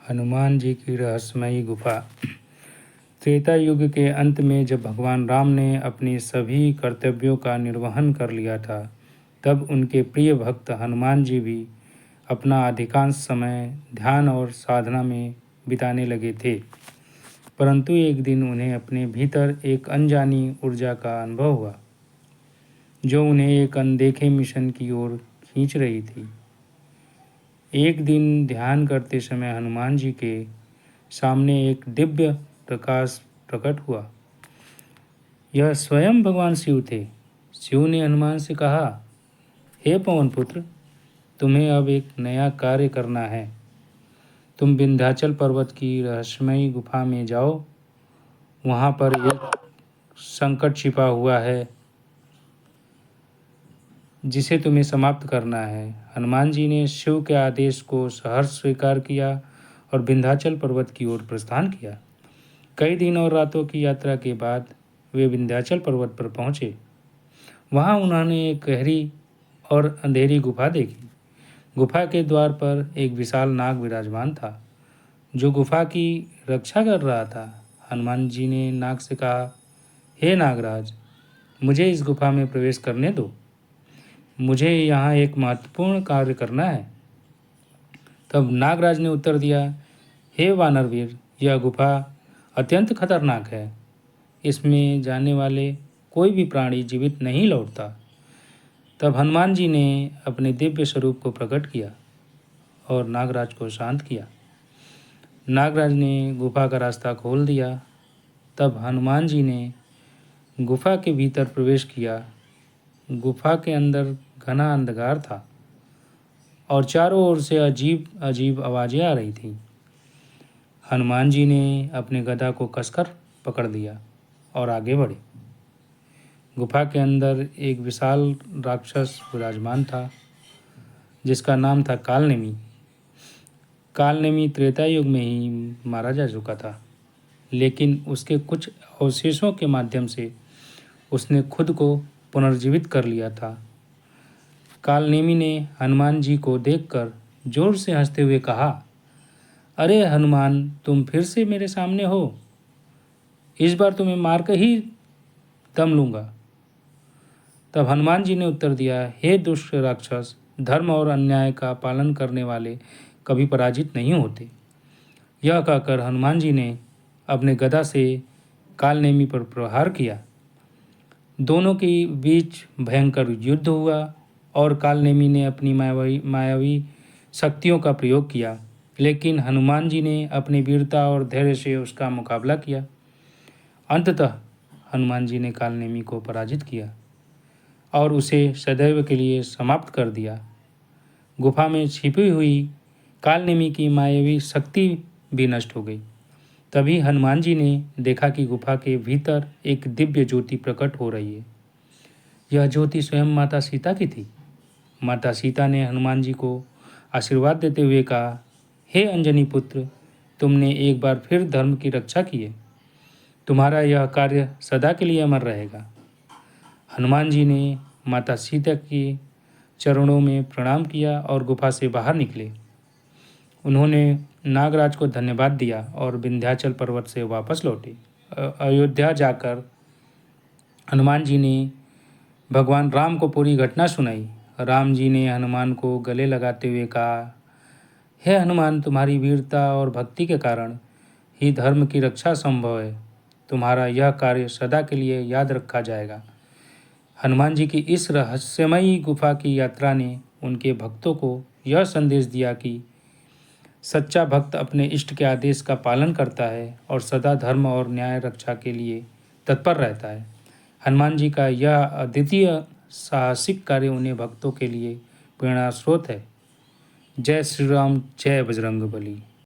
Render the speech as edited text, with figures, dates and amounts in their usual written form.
हनुमान जी की रहस्यमयी गुफा। त्रेता युग के अंत में जब भगवान राम ने अपने सभी कर्तव्यों का निर्वहन कर लिया था, तब उनके प्रिय भक्त हनुमान जी भी अपना अधिकांश समय ध्यान और साधना में बिताने लगे थे। परंतु एक दिन उन्हें अपने भीतर एक अनजानी ऊर्जा का अनुभव हुआ, जो उन्हें एक अनदेखे मिशन की ओर खींच रही थी। एक दिन ध्यान करते समय हनुमान जी के सामने एक दिव्य प्रकाश प्रकट हुआ। यह स्वयं भगवान शिव थे। शिव ने हनुमान से कहा, हे पवन पुत्र, तुम्हें अब एक नया कार्य करना है। तुम विंध्याचल पर्वत की रहस्यमयी गुफा में जाओ। वहाँ पर एक संकट छिपा हुआ है जिसे तुम्हें समाप्त करना है। हनुमान जी ने शिव के आदेश को सहर्ष स्वीकार किया और विंध्याचल पर्वत की ओर प्रस्थान किया। कई दिन और रातों की यात्रा के बाद वे विंध्याचल पर्वत पर पहुँचे। वहाँ उन्होंने एक गहरी और अंधेरी गुफा देखी। गुफा के द्वार पर एक विशाल नाग विराजमान था, जो गुफा की रक्षा कर रहा था। हनुमान जी ने नाग से कहा, हे नागराज, मुझे इस गुफा में प्रवेश करने दो। मुझे यहाँ एक महत्वपूर्ण कार्य करना है। तब नागराज ने उत्तर दिया, हे वानरवीर, यह गुफा अत्यंत खतरनाक है। इसमें जाने वाले कोई भी प्राणी जीवित नहीं लौटता। तब हनुमान जी ने अपने दिव्य स्वरूप को प्रकट किया और नागराज को शांत किया। नागराज ने गुफा का रास्ता खोल दिया। तब हनुमान जी ने गुफा के भीतर प्रवेश किया। गुफा के अंदर घना अंधकार था और चारों ओर से अजीब अजीब आवाज़ें आ रही थीं। हनुमान जी ने अपने गदा को कसकर पकड़ लिया और आगे बढ़े। गुफा के अंदर एक विशाल राक्षस विराजमान था, जिसका नाम था कालनेमी। कालनेमी त्रेता युग में ही मारा जा चुका था, लेकिन उसके कुछ अवशेषों के माध्यम से उसने खुद को पुनर्जीवित कर लिया था। कालनेमी ने हनुमान जी को देखकर जोर से हंसते हुए कहा, अरे हनुमान, तुम फिर से मेरे सामने हो। इस बार तुम्हें मारकर ही दम लूँगा। तब हनुमान जी ने उत्तर दिया, हे दुष्ट राक्षस, धर्म और अन्याय का पालन करने वाले कभी पराजित नहीं होते। यह कहकर हनुमान जी ने अपने गदा से कालनेमी पर प्रहार किया। दोनों के बीच भयंकर युद्ध हुआ और कालनेमी ने अपनी मायावी शक्तियों का प्रयोग किया, लेकिन हनुमान जी ने अपनी वीरता और धैर्य से उसका मुकाबला किया। अंततः हनुमान जी ने कालनेमी को पराजित किया और उसे सदैव के लिए समाप्त कर दिया। गुफा में छिपी हुई कालनेमी की मायावी शक्ति भी नष्ट हो गई। तभी हनुमान जी ने देखा कि गुफा के भीतर एक दिव्य ज्योति प्रकट हो रही है। यह ज्योति स्वयं माता सीता की थी। माता सीता ने हनुमान जी को आशीर्वाद देते हुए कहा, हे अंजनी पुत्र, तुमने एक बार फिर धर्म की रक्षा की है। तुम्हारा यह कार्य सदा के लिए अमर रहेगा। हनुमान जी ने माता सीता के चरणों में प्रणाम किया और गुफा से बाहर निकले। उन्होंने नागराज को धन्यवाद दिया और विंध्याचल पर्वत से वापस लौटे। अयोध्या जाकर हनुमान जी ने भगवान राम को पूरी घटना सुनाई। राम जी ने हनुमान को गले लगाते हुए कहा, हे हनुमान, तुम्हारी वीरता और भक्ति के कारण ही धर्म की रक्षा संभव है। तुम्हारा यह कार्य सदा के लिए याद रखा जाएगा। हनुमान जी की इस रहस्यमयी गुफा की यात्रा ने उनके भक्तों को यह संदेश दिया कि सच्चा भक्त अपने इष्ट के आदेश का पालन करता है और सदा धर्म और न्याय रक्षा के लिए तत्पर रहता है। हनुमान जी का यह अद्वितीय साहसिक कार्य उन्हें भक्तों के लिए प्रेरणा स्रोत है। जय श्री राम, जय बजरंग बली।